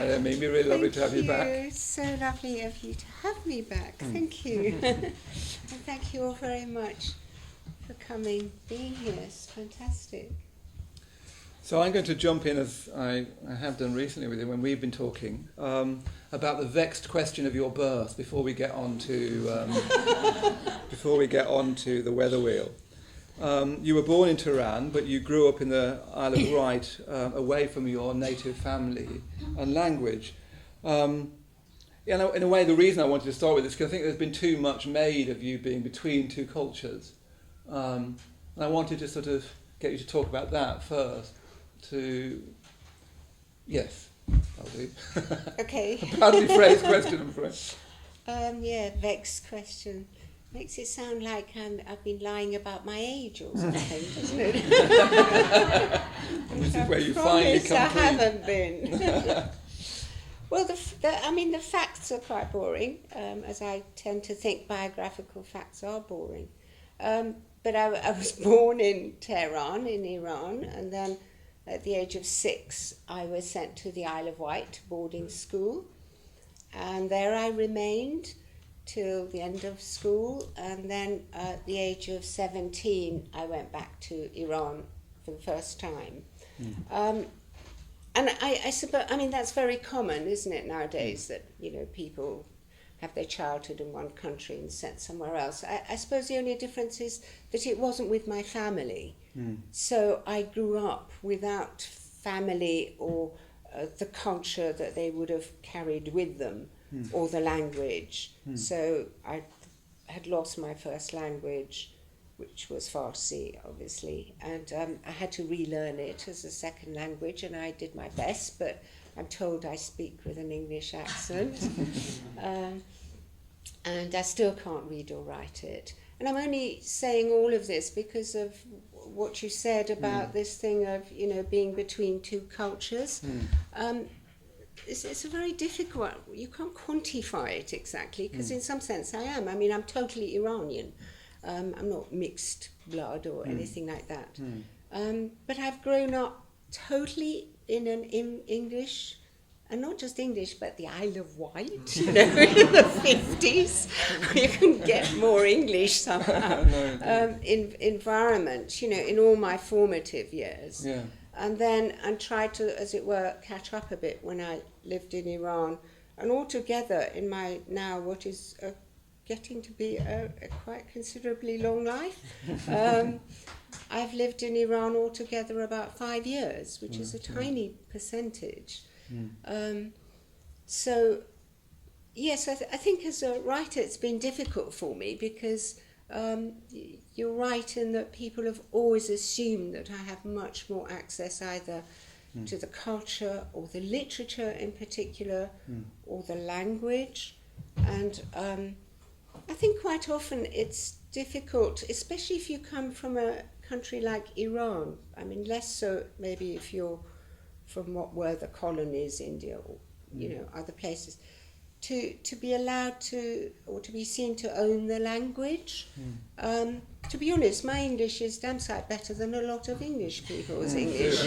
Amy. It'd be really lovely to have you back. Thank you. It's so lovely of you to have me back. Thank you. And thank you all very much for coming, being here. It's fantastic. So I'm going to jump in, as I have done recently with you when we've been talking, about the vexed question of your birth before we get on to the weather wheel. You were born in Tehran, but you grew up in the Isle of Wight, away from your native family and language. In a way, the reason I wanted to start with this is because I think there's been too much made of you being between two cultures. And I wanted to sort of get you to talk about that first. Yes, I'll do. Okay. A badly phrased question, I'm afraid. Vexed question. Makes it sound like I've been lying about my age or something, doesn't it? And this is where you finally come I clean. haven't been. Well, the facts are quite boring, as I tend to think biographical facts are boring. But I was born in Tehran, in Iran, and then at the age of 6, I was sent to the Isle of Wight boarding school, and there I remained till the end of school, and then at the age of 17, I went back to Iran for the first time. And I suppose, that's very common, isn't it, nowadays, that, people have their childhood in one country and sent somewhere else. I suppose the only difference is that it wasn't with my family. So I grew up without family or the culture that they would have carried with them, or the language. So I had lost my first language, which was Farsi, obviously, and I had to relearn it as a second language, and I did my best, but I'm told I speak with an English accent. And I still can't read or write it. And I'm only saying all of this because of what you said about this thing of, being between two cultures. It's a very difficult, you can't quantify it exactly, because in some sense I am. I'm totally Iranian. I'm not mixed blood or anything like that. But I've grown up totally in an English, and not just English, but the Isle of Wight, in the 50s. You can get more English somehow. Environment, in all my formative years. Yeah. And tried to, as it were, catch up a bit when I lived in Iran. And altogether, in my now, what is getting to be a quite considerably long life, I've lived in Iran altogether about 5 years, which is a tiny percentage. So, yes, I think as a writer it's been difficult for me because you're right in that people have always assumed that I have much more access either to the culture or the literature in particular or the language. And I think quite often it's difficult, especially if you come from a country like Iran. Less so maybe if you're from what were the colonies, India or other places, to be allowed to, or to be seen to own the language. To be honest, my English is damn sight better than a lot of English people's English,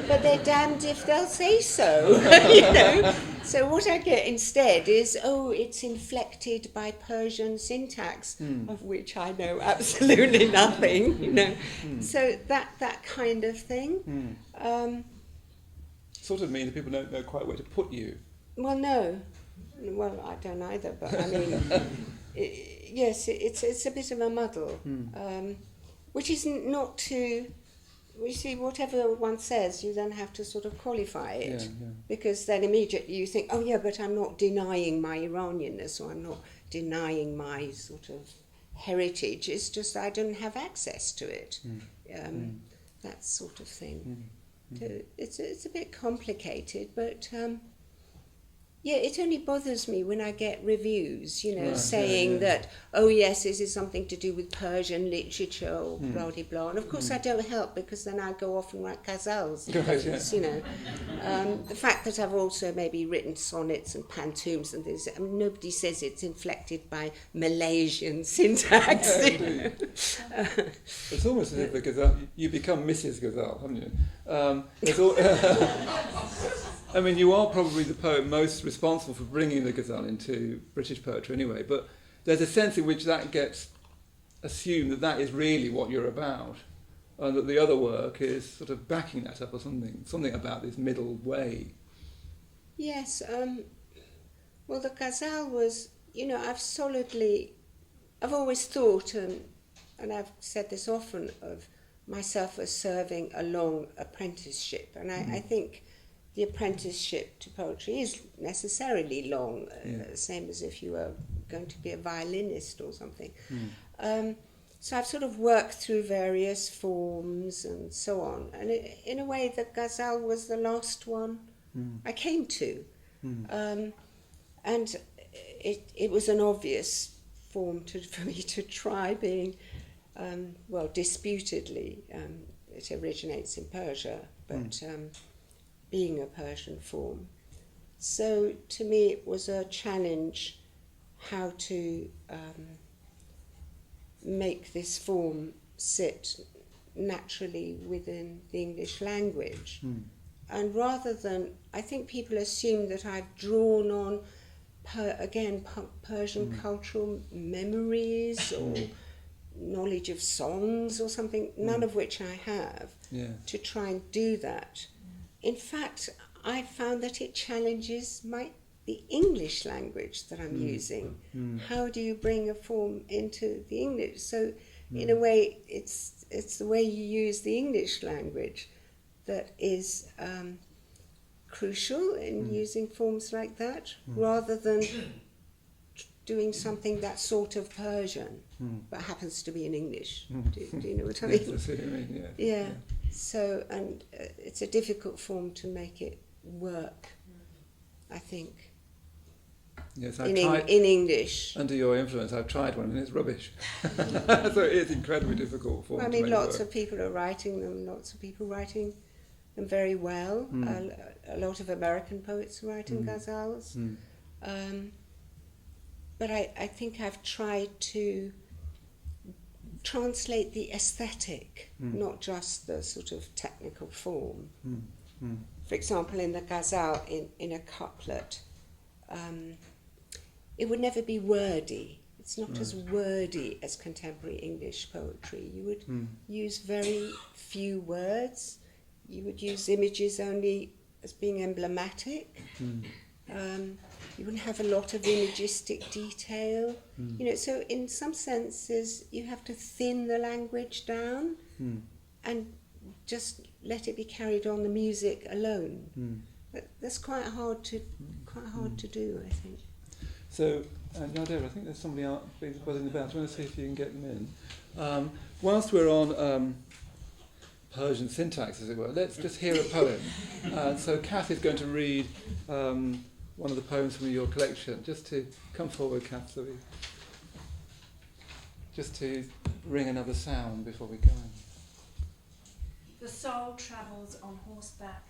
but they're damned if they'll say so. So what I get instead is, it's inflected by Persian syntax, of which I know absolutely nothing. So that kind of thing. Sort of means that people don't know quite where to put you. Well, no. Well, I don't either, but yes, it's a bit of a muddle, which is not to, you see, whatever one says, you then have to sort of qualify it, because then immediately you think, but I'm not denying my Iranianness, or I'm not denying my sort of heritage, it's just I don't have access to it, that sort of thing. So it's a bit complicated, but it only bothers me when I get reviews, saying that, yes, this is something to do with Persian literature or blah, blah, blah. And of course I don't help, because then I go off and write Gazelles. The fact that I've also maybe written sonnets and pantoums and things, nobody says it's inflected by Malaysian syntax. It's almost as if the Gazelle, you become Mrs. Gazelle, haven't you? I mean, you are probably the poet most responsible for bringing the Gazelle into British poetry anyway, but there's a sense in which that gets assumed that that is really what you're about, and that the other work is sort of backing that up or something about this middle way. Yes, well, the Gazelle was, I've always thought, and I've said this often, of myself as serving a long apprenticeship, and I think the apprenticeship to poetry is necessarily long, same as if you were going to be a violinist or something. So I've sort of worked through various forms and so on, and in a way the Gazelle was the last one I came to. And it was an obvious form for me to try, being, disputedly, it originates in Persia, but being a Persian form. So to me it was a challenge how to make this form sit naturally within the English language. And rather than, I think people assume that I've drawn on, Persian cultural memories or knowledge of songs or something, none of which I have, to try and do that. In fact, I found that it challenges the English language that I'm using. How do you bring a form into the English? So in a way, it's the way you use the English language that is crucial in using forms like that, rather than doing something that's sort of Persian, but happens to be in English. Do you know what I mean? Yes, I see what you mean, Yeah. So, and it's a difficult form to make it work, I think. Yes, in English. Under your influence, I've tried one and it's rubbish. So it is incredibly difficult form to make lots work. of people are writing them, lots of people writing them very well. A lot of American poets are writing ghazals. But I think I've tried to translate the aesthetic, not just the sort of technical form. For example, in the ghazal, in a couplet, it would never be wordy. It's not as wordy as contemporary English poetry. You would use very few words. You would use images only as being emblematic. You wouldn't have a lot of imagistic detail. So in some senses you have to thin the language down and just let it be carried on the music alone. That's quite hard to do, I think. So, Yardera, I think there's somebody out buzzing the bell. Do you want to see if you can get them in? Whilst we're on Persian syntax, as it were, let's just hear a poem. So Kath is going to read one of the poems from your collection. Just to come forward, Kath, so just to ring another sound before we go in. The soul travels on horseback,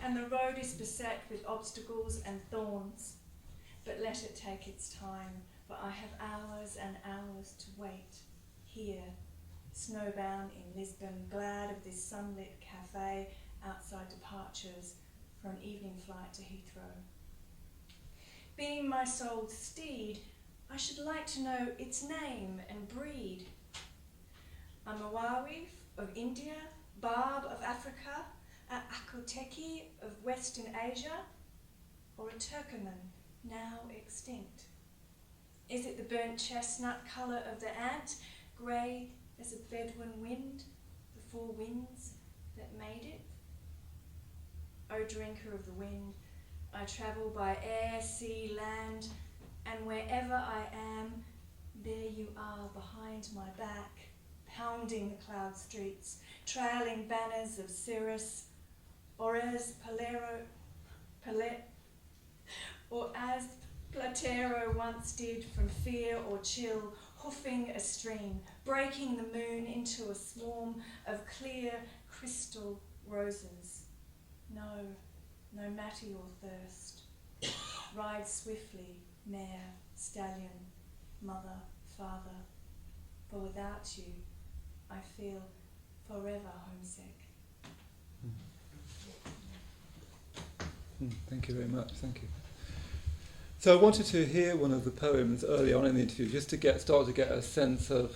and the road is beset with obstacles and thorns. But let it take its time, for I have hours and hours to wait. Here, snowbound in Lisbon, glad of this sunlit cafe outside departures for an evening flight to Heathrow. Being my soul's steed, I should like to know its name and breed. A Mawawi of India, Barb of Africa, a Akoteki of Western Asia, or a Turkoman now extinct? Is it the burnt chestnut colour of the ant, grey as a Bedouin wind, the four winds that made it? O drinker of the wind, I travel by air, sea, land, and wherever I am, there you are behind my back, pounding the cloud streets, trailing banners of Cirrus, or as or as Platero once did from fear or chill, hoofing a stream, breaking the moon into a swarm of clear crystal roses. No matty or thirst. Ride swiftly, mare, stallion, mother, father, for without you, I feel forever homesick. Thank you very much. Thank you. So I wanted to hear one of the poems early on in the interview, just to start to get a sense of,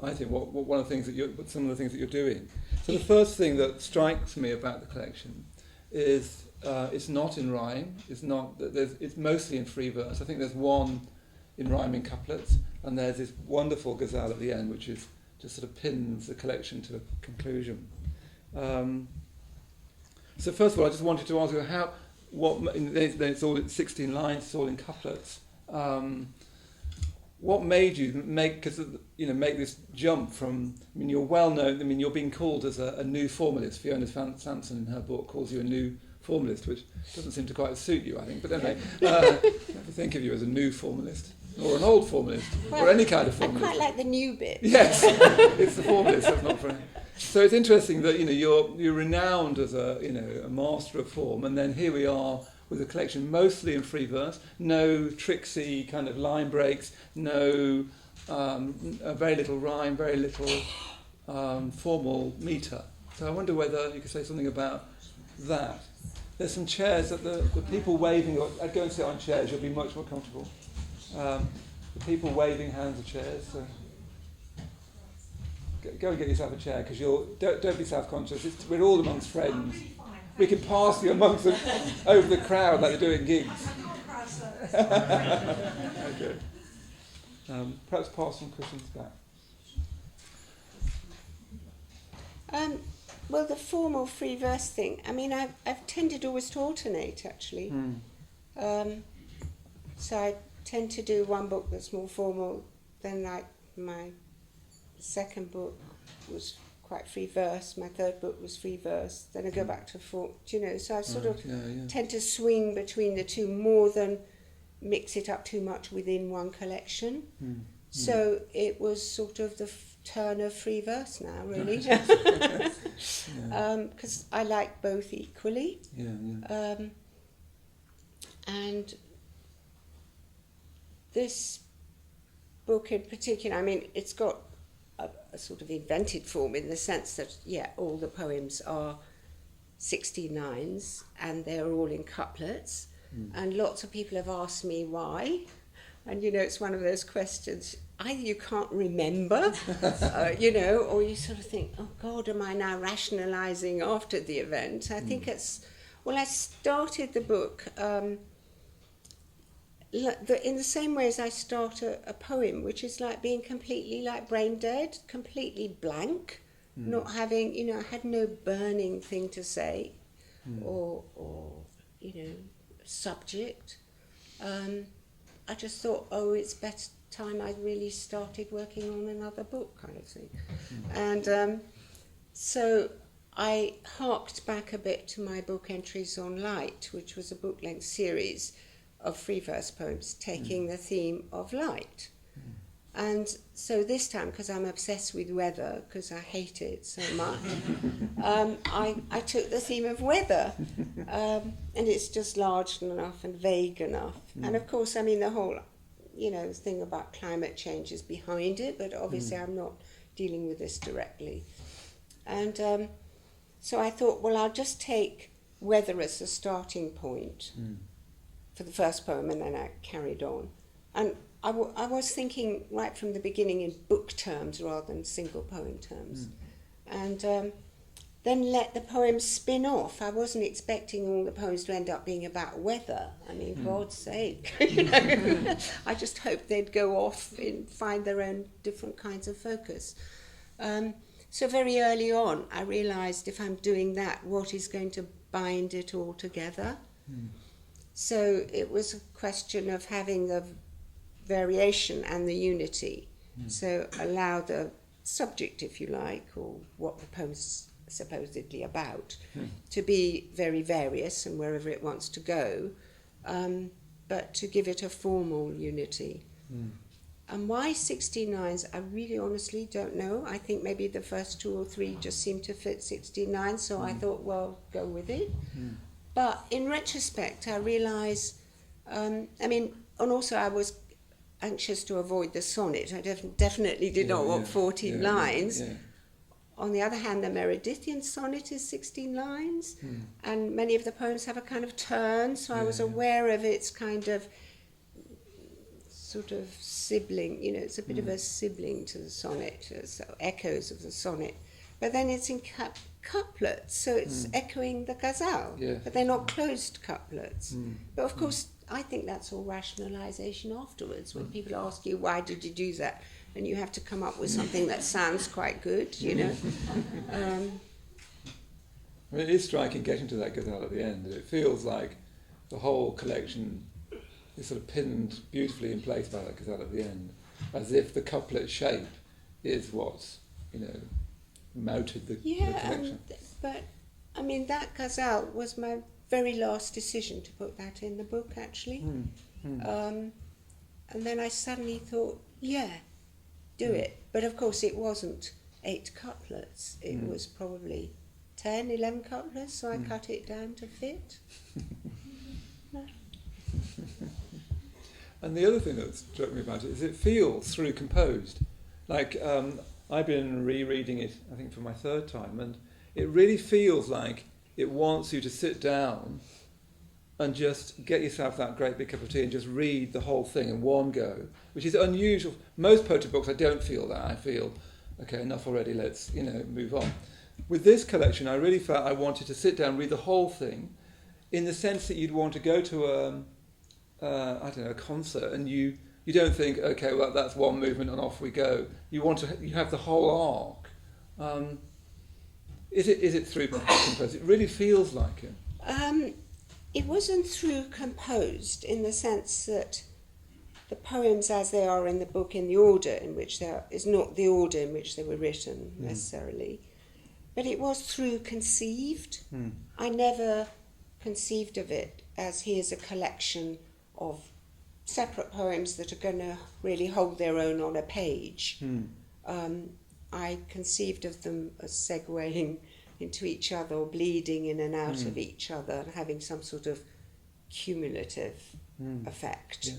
I think, what one of the things that some of the things that you're doing. So the first thing that strikes me about the collection is it's not in rhyme. It's mostly in free verse. I think there's one in rhyming couplets, and there's this wonderful Gazelle at the end, which is just sort of pins the collection to a conclusion. So first of all, I just wanted to ask you it's all 16 lines, it's all in couplets. What made you make this jump from? I mean, you're well known. I mean, you're being called as a new formalist. Fiona Sanson, in her book, calls you a new formalist, which doesn't seem to quite suit you, I think. But anyway, never think of you as a new formalist or an old formalist or any kind of formalist. I quite like the new bit. Yes, it's the formalist. That's not for. So it's interesting that you're renowned as a master of form, and then here we are with a collection mostly in free verse, no tricksy kind of line breaks, no very little rhyme, very little formal metre. So I wonder whether you could say something about that. There's some chairs that the people waving. I'd go and sit on chairs. You'll be much more comfortable. The people waving hands are chairs. So go and get yourself a chair, because don't be self-conscious. We're all amongst friends. We can pass you amongst them over the crowd like they do in gigs. Okay. Perhaps pass some cushions back. Well, the formal free verse thing, I mean, I've tended always to alternate, actually. So I tend to do one book that's more formal, then like my second book was quite free verse, my third book was free verse, then I go back to form, so I sort of tend to swing between the two more than mix it up too much within one collection. So it was sort of the turn of free verse now, really, because I like both equally. And this book in particular, I mean, it's got a sort of invented form in the sense that, all the poems are 16 lines and they're all in couplets. And lots of people have asked me why. And, it's one of those questions, either you can't remember, or you sort of think, oh God, am I now rationalising after the event? I think I started the book in the same way as I start a poem, which is like being completely like brain dead, completely blank, not having, I had no burning thing to say or subject. I just thought, it's better time I really started working on another book kind of thing. And so I harked back a bit to my book Entries on Light, which was a book-length series of free verse poems taking the theme of light. And so this time, because I'm obsessed with weather, because I hate it so much, I took the theme of weather. And it's just large enough and vague enough. And of course, I mean, the whole, thing about climate change is behind it, but obviously I'm not dealing with this directly. And so I thought, well, I'll just take weather as a starting point for the first poem, and then I carried on. And I was thinking right from the beginning in book terms rather than single poem terms. And then let the poems spin off. I wasn't expecting all the poems to end up being about weather. I mean, God's sake. I just hoped they'd go off and find their own different kinds of focus. So very early on, I realised if I'm doing that, what is going to bind it all together? So it was a question of having the variation and the unity. So allow the subject, if you like, or what the poem's supposedly about, to be very various and wherever it wants to go, but to give it a formal unity. And why 16 lines, I really honestly don't know. I think maybe the first 2 or 3 just seemed to fit 16 lines, so I thought, well, go with it. But in retrospect, I realise, and also I was anxious to avoid the sonnet. I definitely did not want 14 lines. On the other hand, the Meredithian sonnet is 16 lines, and many of the poems have a kind of turn, so I was aware of its kind of sort of sibling, it's a bit of a sibling to the sonnet, so echoes of the sonnet. But then it's in couplets, so it's echoing the Gazelle, but they're not closed couplets. But of course, I think that's all rationalisation afterwards, when people ask you, why did you do that? And you have to come up with something that sounds quite good, I mean, it is striking getting to that Gazelle at the end. It feels like the whole collection is sort of pinned beautifully in place by that Gazelle at the end, as if the couplet shape is what's, mounted the collection. But I mean, that Gazelle was my very last decision to put that in the book, actually. And then I suddenly thought, do it. But of course it wasn't 8 couplets, it was probably 10, 11 couplets, so I cut it down to fit. And the other thing that struck me about it is it feels through composed. Like, I've been rereading it, I think, for my 3rd time, and it really feels like it wants you to sit down and just get yourself that great big cup of tea and just read the whole thing in one go, which is unusual. Most poetry books, I don't feel that. I feel, okay, enough already, let's, move on. With this collection, I really felt I wanted to sit down and read the whole thing, in the sense that you'd want to go to a concert, and you don't think, okay, well, that's one movement and off we go. You have the whole arc. Is it through composed? It really feels like it. It wasn't through composed, in the sense that the poems as they are in the book, in the order in which they are, is not the order in which they were written necessarily, but it was through conceived. I never conceived of it as here's a collection of separate poems that are going to really hold their own on a page. I conceived of them as segueing into each other, or bleeding in and out of each other, and having some sort of cumulative effect.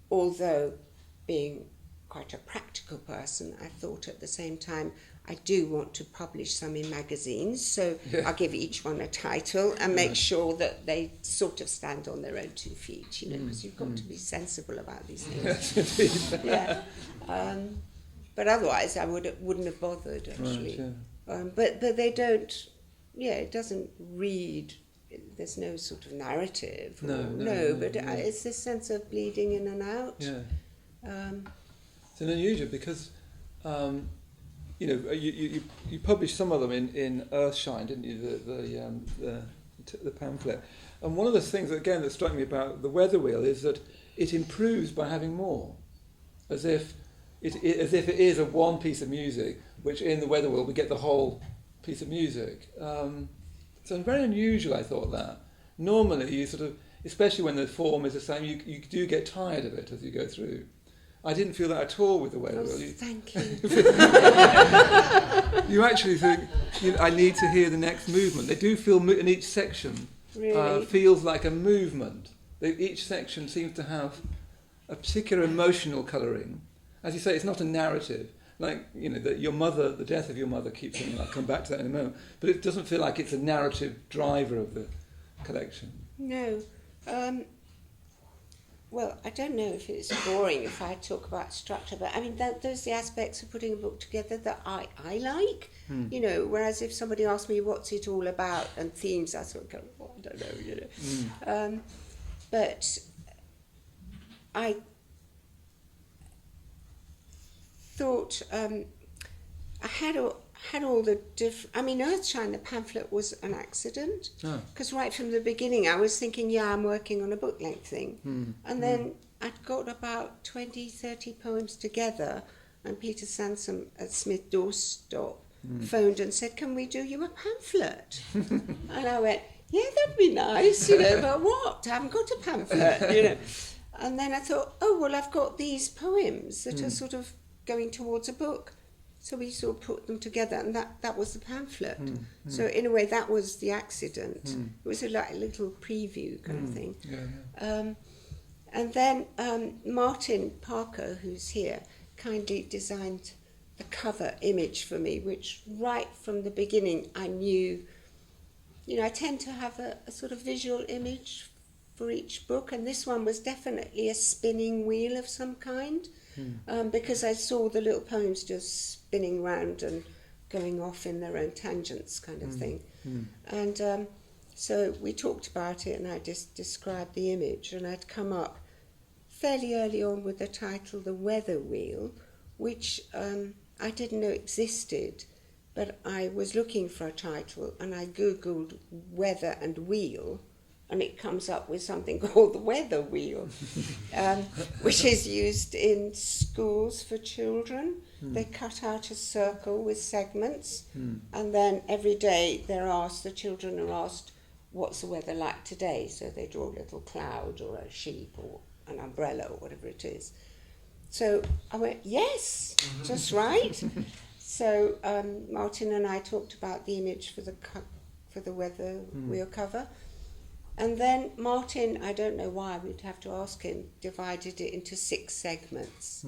Although, being quite a practical person, I thought at the same time, I do want to publish some in magazines, so I'll give each one a title and make sure that they sort of stand on their own 2 feet, because you've got to be sensible about these things. But otherwise I wouldn't have bothered, actually. Right, but they don't, it doesn't read, there's no sort of narrative. But it's this sense of bleeding in and out. It's an unusual, because you published some of them in Earthshine, didn't you? The pamphlet. And one of the things again that struck me about the Weather Wheel is that it improves by having more, as if it is a one piece of music, which in the Weather Wheel we get the whole piece of music. So very unusual, I thought that. Normally you sort of, especially when the form is the same, you do get tired of it as you go through. I didn't feel that at all with the Weather Wheel. Thank you. You actually think, I need to hear the next movement. They do feel, in each section, Really? Feels like a movement. Each section seems to have a particular emotional colouring. As you say, it's not a narrative. Like, your mother, the death of your mother keeps coming. I'll come back to that in a moment. But it doesn't feel like it's a narrative driver of the collection. No. Well, I don't know if it's boring if I talk about structure, but I mean, those are the aspects of putting a book together that I like. Whereas if somebody asked me what's it all about and themes, I sort of go, well, I don't know, but I thought I had all the different... I mean, Earthshine, the pamphlet, was an accident. Because right from the beginning I was thinking, I'm working on a book-length thing. And then I'd got about 20, 30 poems together, and Peter Sansom at Smith Doorstop phoned and said, can we do you a pamphlet? And I went, that'd be nice, but what? I haven't got a pamphlet, And then I thought, I've got these poems that are sort of going towards a book. So we sort of put them together, and that was the pamphlet. So in a way, that was the accident. It was a little preview kind of thing. And then Martin Parker, who's here, kindly designed a cover image for me, which right from the beginning I knew, I tend to have a sort of visual image for each book, and this one was definitely a spinning wheel of some kind, because I saw the little poems just spinning round and going off in their own tangents kind of thing. And so we talked about it, and I just described the image, and I'd come up fairly early on with the title The Weather Wheel, which I didn't know existed, but I was looking for a title, and I googled weather and wheel, and it comes up with something called the weather wheel, which is used in schools for children. They cut out a circle with segments, and then every day the children are asked, what's the weather like today? So they draw a little cloud or a sheep or an umbrella or whatever it is. So I went, yes, just right. So Martin and I talked about the image for the weather wheel cover. And then Martin, I don't know why, we'd have to ask him, divided it into 6 segments.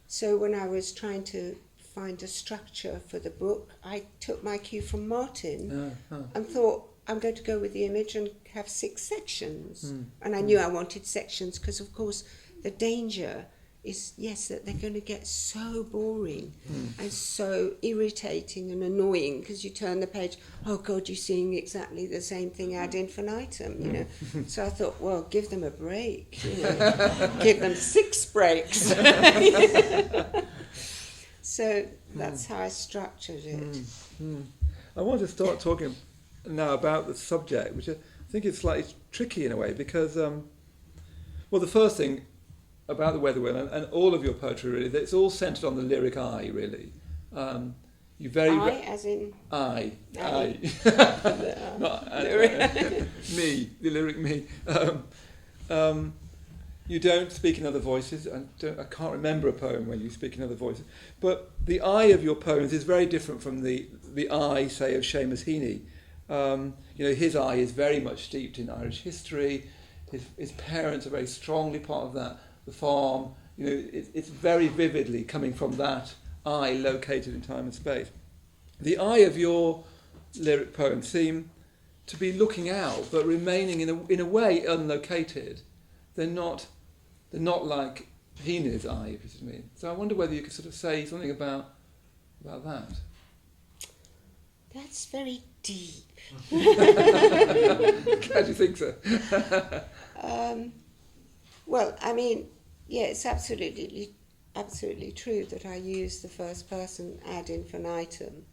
So when I was trying to find a structure for the book, I took my cue from Martin and thought, I'm going to go with the image and have 6 sections. And I knew I wanted sections because, of course, the danger is, yes, that they're going to get so boring and so irritating and annoying because you turn the page, oh God, you're seeing exactly the same thing ad infinitum, So I thought, well, give them a break, give them 6 breaks. So that's how I structured it. I want to start talking now about the subject, which I think is slightly tricky in a way, because, the first thing about the weather wheel and all of your poetry, really, that it's all centred on the lyric I, really. You very as in I. Not me, the lyric me. You don't speak in other voices. I can't remember a poem when you speak in other voices. But the I of your poems is very different from the I, say, of Seamus Heaney. His I is very much steeped in Irish history. His parents are very strongly part of that. The farm, it's very vividly coming from that I located in time and space. The I of your lyric poems seem to be looking out, but remaining in a way unlocated. They're not like Heaney's I, if you see what I mean. So I wonder whether you could sort of say something about that. That's very deep. Glad you think so. Well, I mean, yeah, it's absolutely true that I use the first person ad infinitum,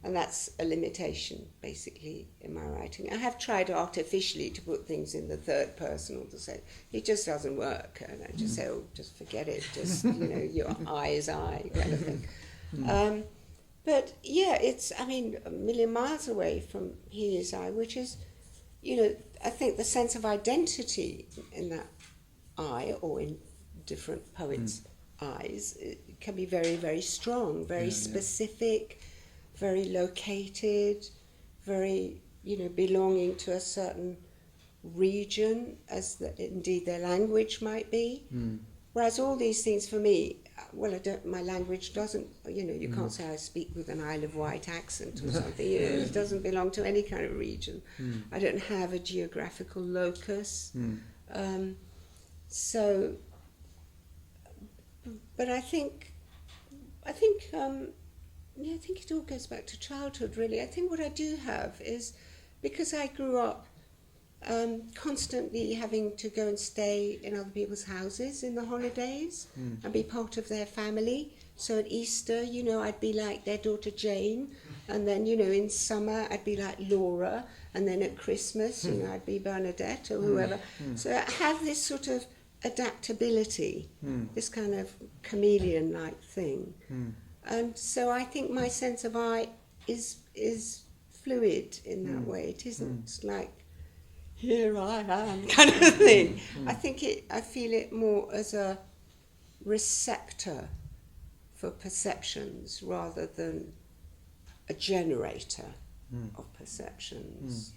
and that's a limitation, basically, in my writing. I have tried artificially to put things in the third person or to say, it just doesn't work, and I just say, oh, just forget it, just, your I is I, kind of thing. But, yeah, it's, a million miles away from he is I, which is, I think the sense of identity in that I, or in different poets' eyes, it can be very, very strong, very specific, very located, very, belonging to a certain region, as indeed their language might be. Whereas all these things for me, my language doesn't, you can't say I speak with an Isle of Wight accent or something, it doesn't belong to any kind of region. I don't have a geographical locus. So, but I think it all goes back to childhood, really. I think what I do have is, because I grew up constantly having to go and stay in other people's houses in the holidays and be part of their family. So at Easter, I'd be like their daughter Jane, and then, in summer I'd be like Laura, and then at Christmas, I'd be Bernadette or whoever. So I have this sort of adaptability, this kind of chameleon-like thing. And so I think my sense of I is fluid in that way. It isn't like, here I am kind of thing. I feel it more as a receptor for perceptions rather than a generator of perceptions.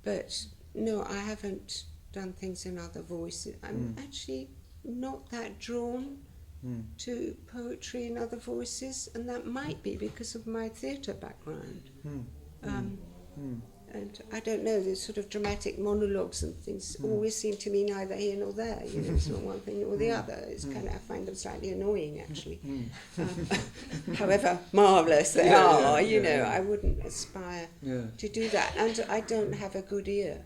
But no, I haven't done things in other voices. I'm actually not that drawn to poetry and other voices, and that might be because of my theatre background. And I don't know, there's sort of dramatic monologues and things always seem to me neither here nor there. You know, it's not one thing or the other. It's kind of, I find them slightly annoying, actually. However marvellous they are, you know, I wouldn't aspire to do that. And I don't have a good ear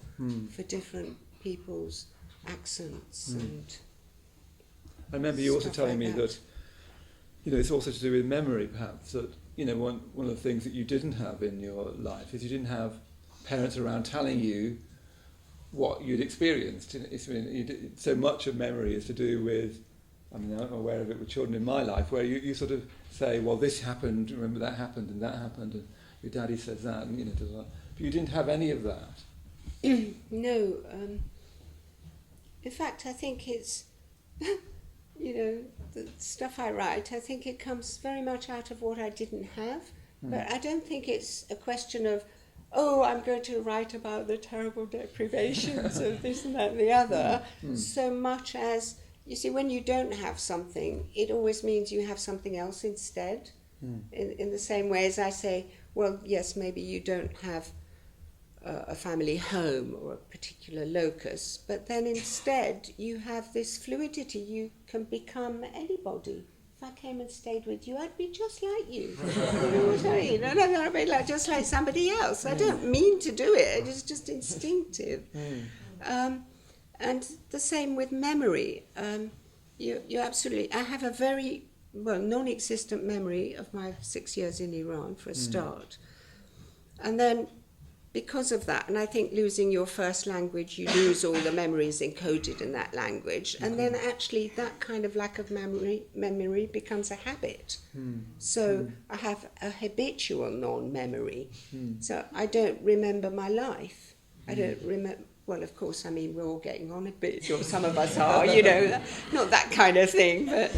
for different people's accents and I remember you also stuff telling like me that, you know, it's also to do with memory, perhaps, that, you know, one of the things that you didn't have in your life is you didn't have parents around telling you what you'd experienced. So much of memory is to do with, I mean, I'm aware of it with children in my life, where you sort of say, well, this happened, remember that happened, and your daddy says that, and, you know, but you didn't have any of that. No. In fact, I think it's, you know, the stuff I write, I think it comes very much out of what I didn't have. But I don't think it's a question of, oh, I'm going to write about the terrible deprivations of this and that and the other, so much as, you see, when you don't have something, it always means you have something else instead. In the same way as I say, well, yes, maybe you don't have a family home or a particular locus, but then instead you have this fluidity. You can become anybody. If I came and stayed with you, I'd be just like you. You know what I mean? I'd be like, just like somebody else. I don't mean to do it. It's just instinctive. And the same with memory. You absolutely... I have a very, non-existent memory of my 6 years in Iran, for a start. And then, because of that, and I think losing your first language, you lose all the memories encoded in that language, and then actually that kind of lack of memory becomes a habit. So I have a habitual non-memory. So I don't remember my life. I don't remember. Well, of course, I mean, we're all getting on a bit, or some of us are, you know, not that kind of thing, but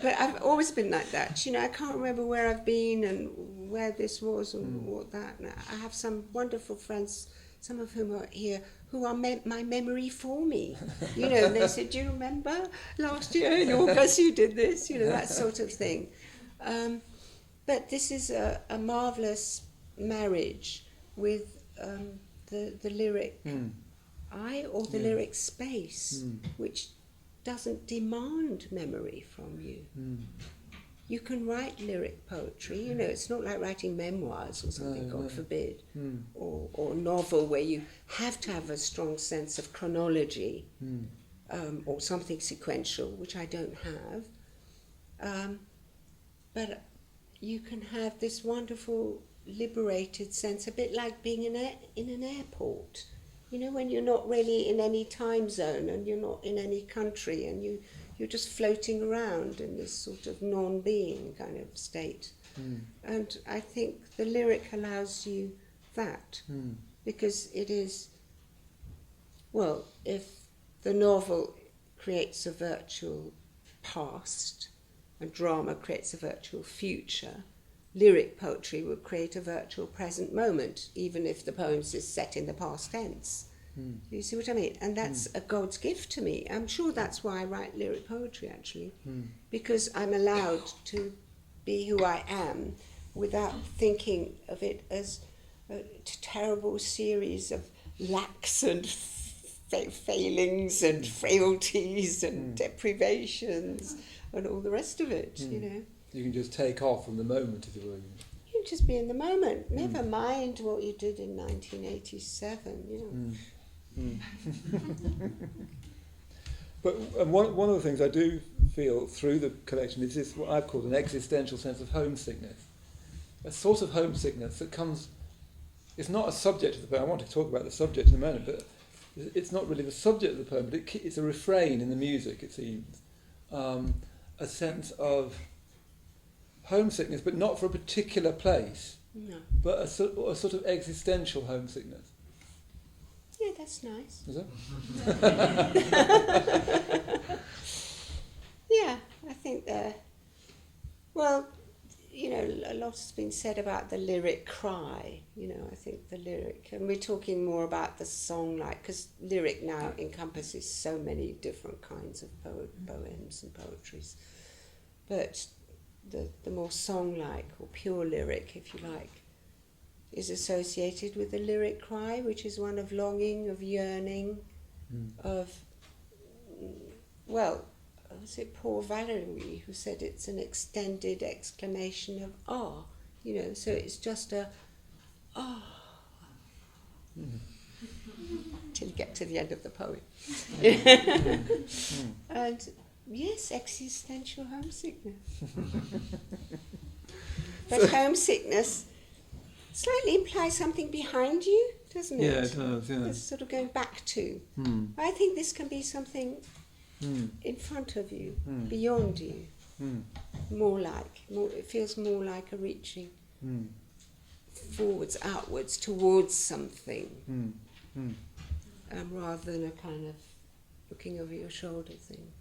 I've always been like that. You know, I can't remember where I've been and where this was and what that. And I have some wonderful friends, some of whom are here, who are my memory for me. You know, and they said, do you remember last year in August you did this? You know, that sort of thing. But this is a marvellous marriage with the lyric eye or the lyric space, which doesn't demand memory from you. You can write lyric poetry, you know, it's not like writing memoirs or something, God forbid, or a novel where you have to have a strong sense of chronology, or something sequential, which I don't have. But you can have this wonderful liberated sense, a bit like being in an airport. You know, when you're not really in any time zone and you're not in any country and you're just floating around in this sort of non-being kind of state. And I think the lyric allows you that, because it is, well, if the novel creates a virtual past and drama creates a virtual future, lyric poetry would create a virtual present moment, even if the poem is set in the past tense. You see what I mean? And that's a God's gift to me. I'm sure that's why I write lyric poetry, actually, because I'm allowed to be who I am without thinking of it as a terrible series of lacks and failings and frailties and deprivations and all the rest of it, you know. You can just take off from the moment, if you will. You can just be in the moment. Never mind what you did in 1987, you know. But one of the things I do feel through the collection is this, what I've called an existential sense of homesickness. A sort of homesickness that comes... It's not a subject of the poem. I want to talk about the subject in a moment, but it's not really the subject of the poem, but it's a refrain in the music, it seems. A sense of homesickness, but not for a particular place, but a sort of existential homesickness. Yeah, that's nice. Is it? Yeah, I think well, you know, a lot has been said about the lyric cry, you know, I think the lyric, and we're talking more about the song, like, because lyric now encompasses so many different kinds of poems and poetries. but the more song-like or pure lyric, if you like, is associated with the lyric cry, which is one of longing, of yearning, of, well, was it poor Valerie who said it's an extended exclamation of ah, so it's just a ah, till you get to the end of the poem. And yes, existential homesickness. But homesickness slightly implies something behind you, doesn't it? Yeah, it does, yeah. It's sort of going back to. I think this can be something in front of you, beyond you, it feels more like a reaching forwards, outwards, towards something, rather than a kind of looking over your shoulder thing.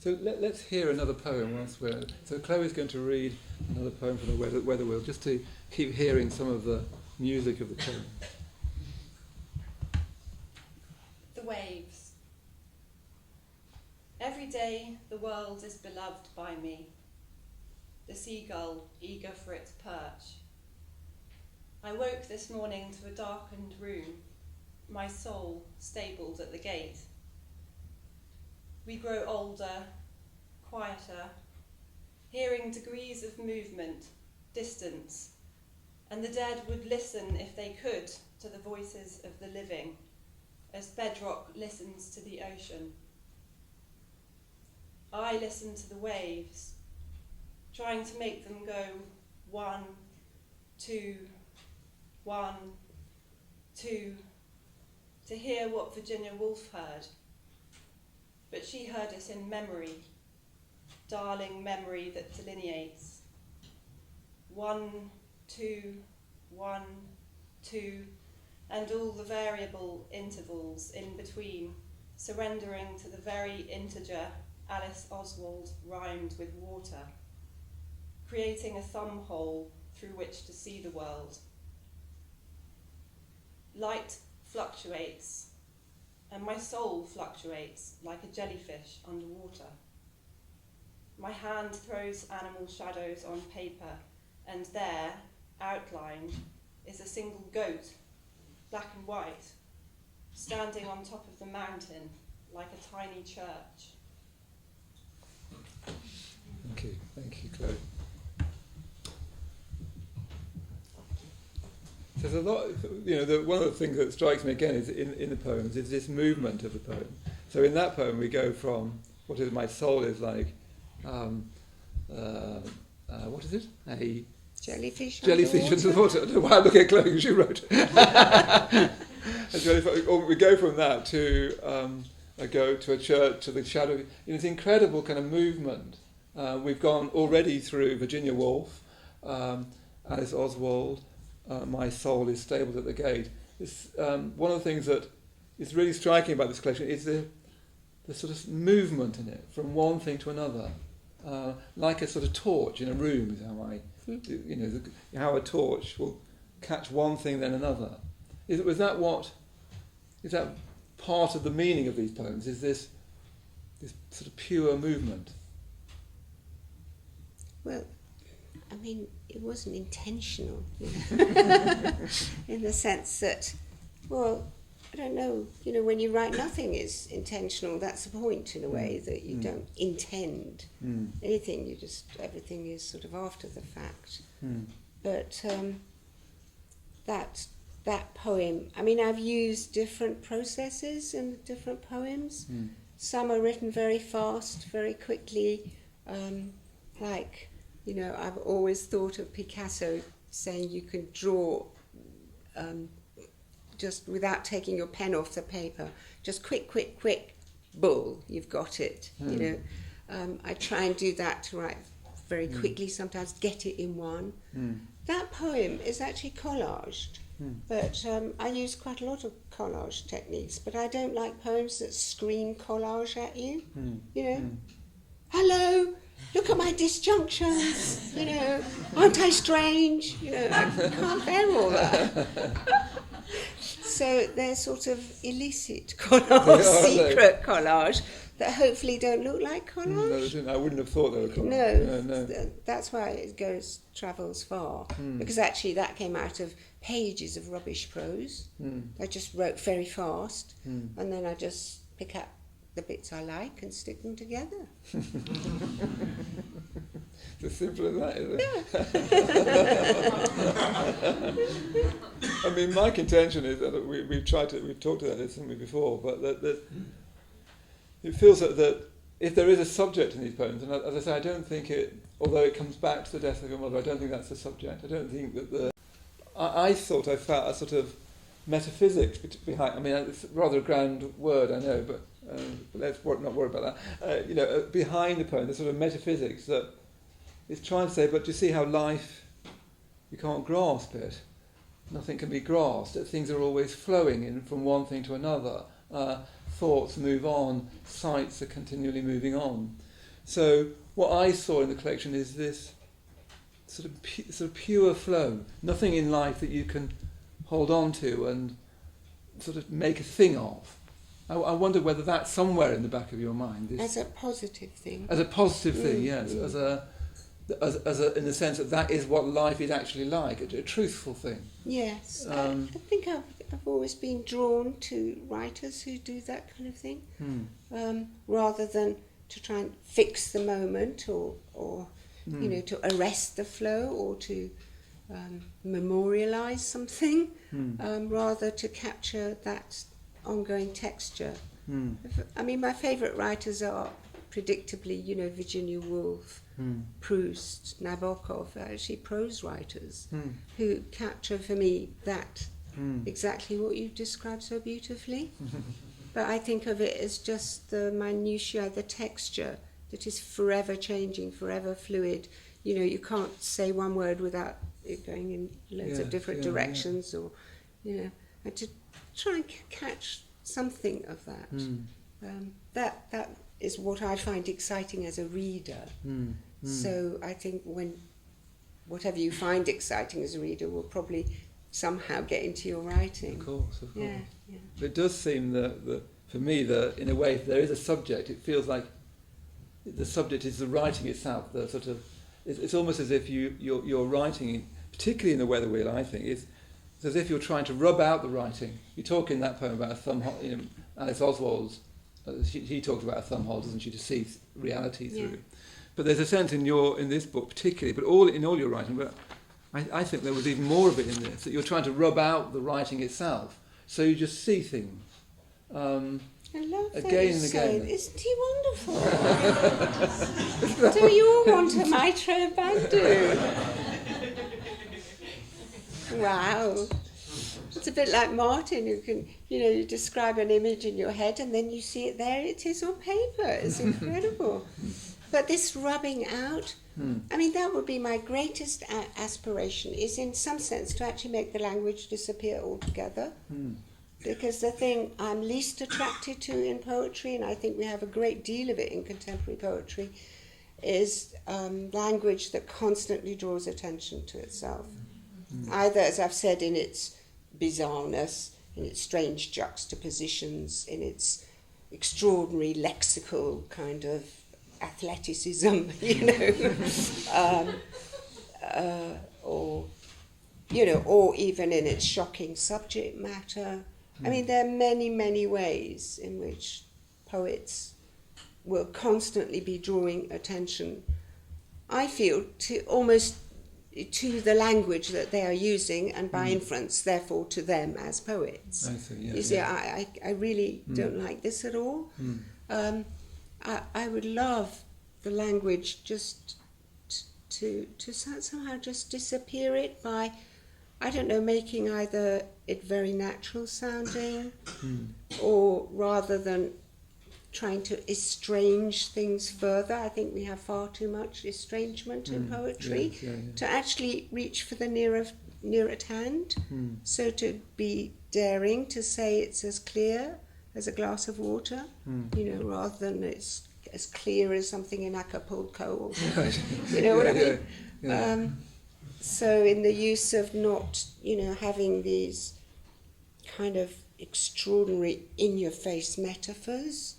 So let's hear another poem once we're... So Chloe's going to read another poem from the Weather Wheel, just to keep hearing some of the music of the poem. The waves. Every day the world is beloved by me, the seagull eager for its perch. I woke this morning to a darkened room, my soul stabled at the gate. We grow older, quieter, hearing degrees of movement, distance, and the dead would listen if they could to the voices of the living, as bedrock listens to the ocean. I listen to the waves, trying to make them go 1, 2, 1, 2, to hear what Virginia Woolf heard. But she heard it in memory, darling memory that delineates. 1, 2, 1, 2, and all the variable intervals in between, surrendering to the very integer Alice Oswald rhymed with water, creating a thumb hole through which to see the world. Light fluctuates, and my soul fluctuates like a jellyfish underwater. My hand throws animal shadows on paper, and there, outlined, is a single goat, black and white, standing on top of the mountain like a tiny church. Thank you, Chloe. So there's a lot, one of the things that strikes me again is in the poems is this movement of the poem. So in that poem we go from what is my soul is like, what is it? A jellyfish under the water. I don't know why I look at Chloe because she wrote it. Or we go from that to a goat, to a church, to the shadow. It's an incredible kind of movement. We've gone already through Virginia Woolf, Alice Oswald, My Soul is Stabled at the Gate. It's, one of the things that is really striking about this collection is the sort of movement in it from one thing to another, like a sort of torch in a room is how a torch will catch one thing then another. Is that part of the meaning of these poems? Is this sort of pure movement? Well, I mean, it wasn't intentional, in the sense that, well, I don't know, when you write, nothing is intentional. That's the point, in a way, that you don't intend anything. Everything is sort of after the fact. But that poem, I mean, I've used different processes in different poems. Some are written very fast, very quickly, I've always thought of Picasso saying you can draw just without taking your pen off the paper, just quick, bull, you've got it, I try and do that to write very quickly, sometimes get it in one. That poem is actually collaged, but I use quite a lot of collage techniques, but I don't like poems that scream collage at you, hello, look at my disjunctions, aren't I strange? I can't bear all that. So they're sort of illicit collage, secret collage, that hopefully don't look like collage. No, they didn't. I wouldn't have thought they were collage. No. That's why it travels far. Because actually that came out of pages of rubbish prose. I just wrote very fast, and then I just pick up the bits I like and stick them together. It's as simple as that, isn't it? I mean, my contention is that we've talked about this, haven't we, before, but that it feels that if there is a subject in these poems, and as I say, I don't think although it comes back to the death of your mother, I don't think that's the subject. I don't think that I thought I felt a sort of metaphysics behind. I mean, it's rather a grand word, I know, but let's not worry about that. Behind the poem, the sort of metaphysics that it's trying to say, but do you see how life, you can't grasp it. Nothing can be grasped. Things are always flowing in from one thing to another. Thoughts move on. Sights are continually moving on. So what I saw in the collection is this sort of pure flow. Nothing in life that you can hold on to and sort of make a thing of. I wonder whether that's somewhere in the back of your mind. As a positive thing. As a positive thing, yes. As a in the sense that is what life is actually like, a truthful thing. Yes. I think I've always been drawn to writers who do that kind of thing, rather than to try and fix the moment or to arrest the flow or to memorialise something, rather to capture that ongoing texture. I mean, my favourite writers are predictably, Virginia Woolf, Proust, Nabokov, actually prose writers who capture for me that exactly what you've described so beautifully. But I think of it as just the minutiae, the texture that is forever changing, forever fluid. You can't say one word without it going in loads of different directions, or and to try and catch something of that. That is what I find exciting as a reader. So I think whatever you find exciting as a reader will probably somehow get into your writing. Of course. Yeah. It does seem that for me, in a way, if there is a subject, it feels like the subject is the writing itself. The sort of, it's almost as if you're writing, particularly in the Weather Wheel. I think it's as if you're trying to rub out the writing. You talk in that poem about a thumb. Alice Oswald's. He talked about a thumb hole, doesn't she, to see reality through. But there's a sense in this book particularly, but in all your writing. But I think there was even more of it in this, that you're trying to rub out the writing itself, so you just see things. I love that again you and say again. it. Isn't he wonderful? Do you all want a Maitreyabandhu? Wow. It's a bit like Martin, who can, you describe an image in your head and then you see it there, it is on paper. It's incredible. But this rubbing out, I mean, that would be my greatest aspiration, is in some sense to actually make the language disappear altogether. Because the thing I'm least attracted to in poetry, and I think we have a great deal of it in contemporary poetry, is language that constantly draws attention to itself. Either, as I've said, in its bizarreness, in its strange juxtapositions, in its extraordinary lexical kind of athleticism, or even in its shocking subject matter. I mean, there are many, many ways in which poets will constantly be drawing attention, I feel, to the language that they are using, and by inference, therefore, to them as poets. I see, you see, I really don't like this at all. I would love the language just to somehow just disappear it by, I don't know, making either it very natural sounding, or rather than trying to estrange things further. I think we have far too much estrangement in poetry to actually reach for the near at hand. So to be daring to say it's as clear as a glass of water, rather than it's as clear as something in Acapulco, or, what I mean? So in the use of not, having these kind of extraordinary in-your-face metaphors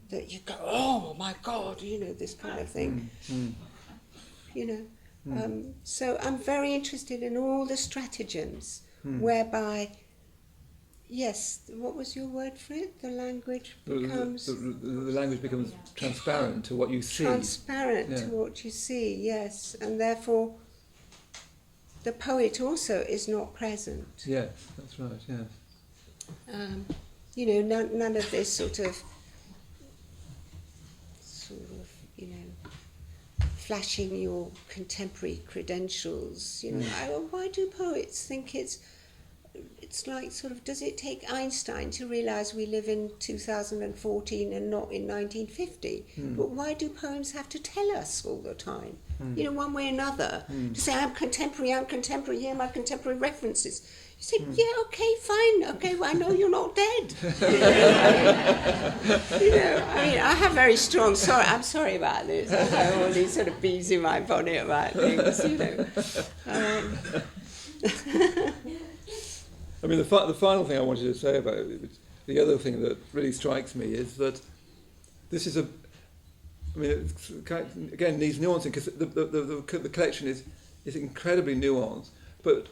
that you go, oh my God, you know, this kind of thing. You know, so I'm very interested in all the stratagems whereby, yes, what was your word for it? The language becomes... The language becomes transparent to what you see. Transparent to what you see, yes. And therefore, the poet also is not present. Yes, that's right, yes. You know, none of this sort of, you know, flashing your contemporary credentials. You know, why do poets think it's like sort of, does it take Einstein to realise we live in 2014 and not in 1950? But why do poems have to tell us all the time? You know, one way or another, to say, I'm contemporary, here are my contemporary references. You say, yeah, okay, fine, okay, well, I know you're not dead. You know, I mean, I have very strong, I'm sorry about this, I have all these sort of bees in my bonnet about things, you know. I mean, the final thing I wanted to say about it, the other thing that really strikes me is that this is I mean, it's, again, needs nuancing, because the collection is incredibly nuanced, but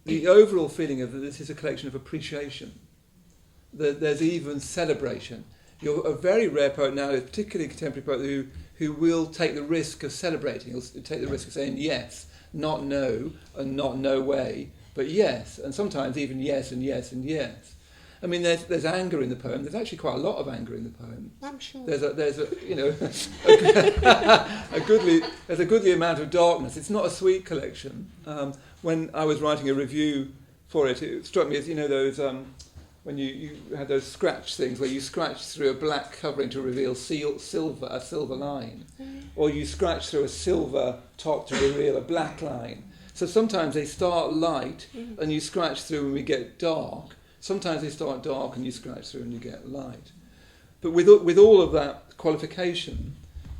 the overall feeling of this is a collection of appreciation. There's even celebration. You're a very rare poet now, particularly a contemporary poet, who will take the risk of celebrating, he'll take the risk of saying yes, not no, and not no way, but yes, and sometimes even yes and yes and yes. I mean, there's anger in the poem. There's actually quite a lot of anger in the poem. I'm sure. There's a you know there's a goodly amount of darkness. It's not a sweet collection. When I was writing a review for it, it struck me as, you know, those when you had those scratch things where you scratch through a black covering to reveal a silver line, or you scratch through a silver top to reveal a black line. So sometimes they start light and you scratch through and we get dark. Sometimes they start dark and you scratch through and you get light. But with all of that qualification,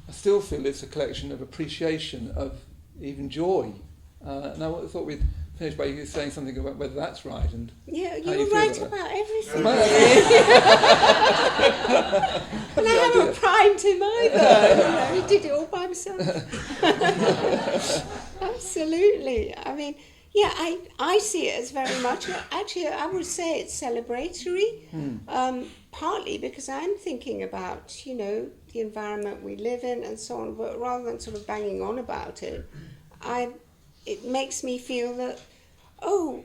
I still feel it's a collection of appreciation, of even joy. And I thought we'd finish by you saying something about whether that's right. And yeah, how you're you right feel about everything. that. And I haven't primed him either. You know, he did it all by himself. Absolutely. I mean, yeah, I see it as very much, actually I would say it's celebratory, partly because I'm thinking about, you know, the environment we live in and so on, but rather than sort of banging on about it, it makes me feel that, oh,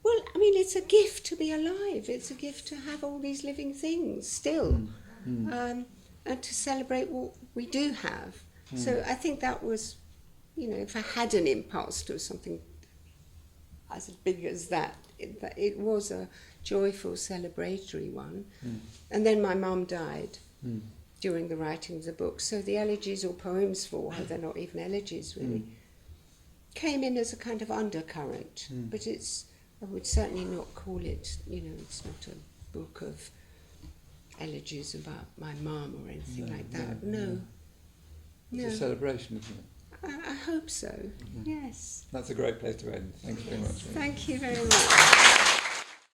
well, I mean, it's a gift to be alive, it's a gift to have all these living things still, and to celebrate what we do have. So I think that was, you know, if I had an impulse to something as big as that, it was a joyful, celebratory one. And then my mum died during the writing of the book, so the elegies or poems for her, they're not even elegies really, came in as a kind of undercurrent. But I would certainly not call it, you know, it's not a book of elegies about my mum or anything like that. No. It's a celebration, isn't it? I hope so, yes. That's a great place to end. Thanks very much. Thank you very much.